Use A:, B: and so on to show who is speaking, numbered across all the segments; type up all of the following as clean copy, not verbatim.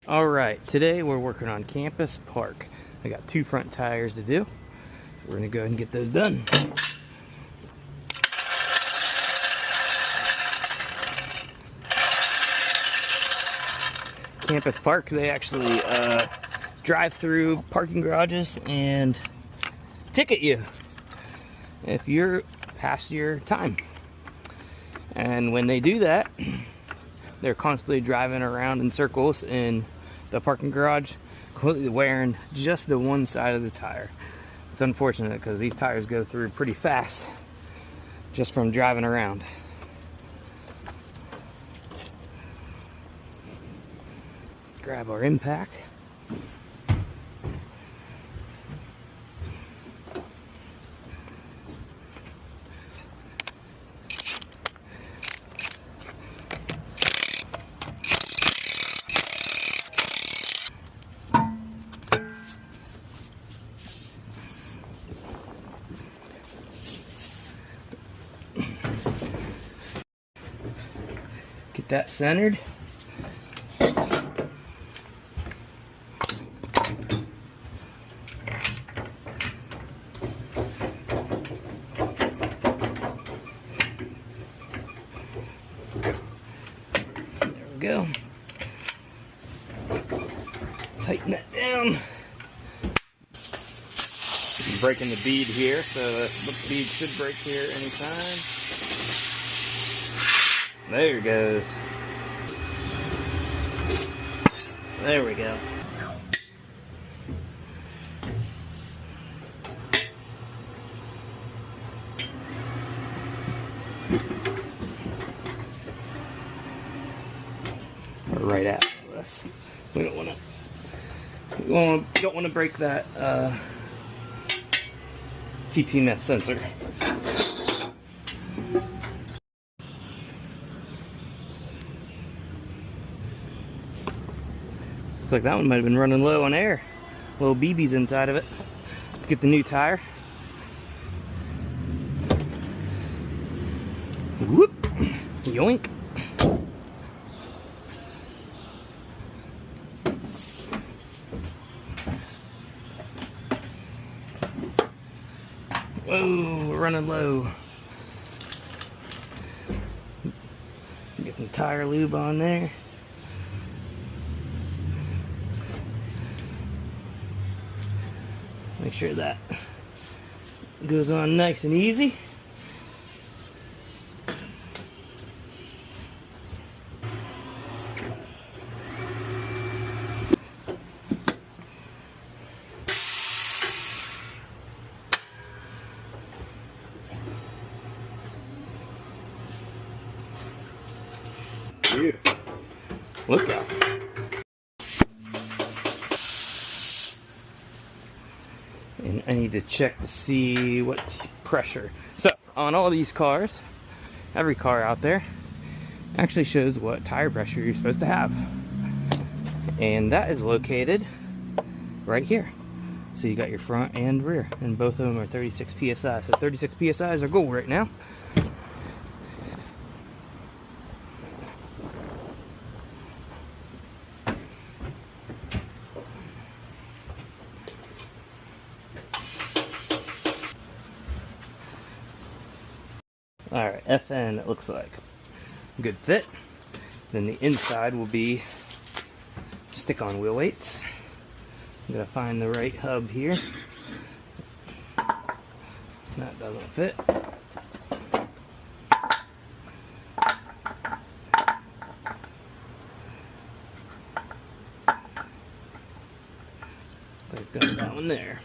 A: Alright, today we're working on Campus Park. I got 2 front tires to do. We're going to go ahead and get those done. Campus Park, they actually drive through parking garages and ticket you if you're past your time. And when they do that, they're constantly driving around in circles in the parking garage, completely wearing just the one side of the tire. It's unfortunate because these tires go through pretty fast just from driving around. Grab our impact. Get that centered. There we go. Tighten that down. I'm breaking the bead here, so the bead should break here anytime. There it goes. There we go. Or right after this. We don't want to break that TPMS sensor. Looks like that one might have been running low on air. Little BB's inside of it. Let's get the new tire. Whoop! Yoink! Whoa, we're running low. Get some tire lube on there. Make sure that goes on nice and easy. Beautiful. Look out. And I need to check to see what pressure. So on all these cars, every car out there actually shows what tire pressure you're supposed to have. And that is located right here. So you got your front and rear, and both of them are 36 PSI. So 36 PSI is our goal right now. Alright, FN, it looks like. Good fit. Then the inside will be stick-on wheel weights. I'm going to find the right hub here. That doesn't fit. I've got that one there.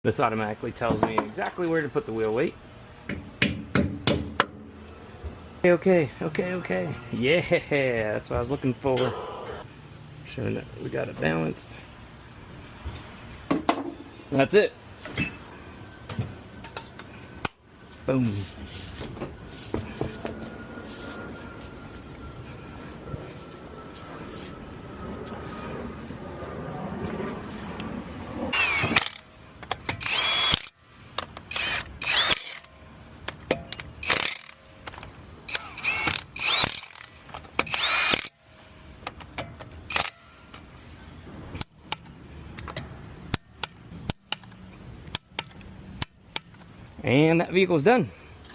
A: This automatically tells me exactly where to put the wheel weight. Okay. Yeah, that's what I was looking for. Showing that we got it balanced. That's it. Boom. And that vehicle's done.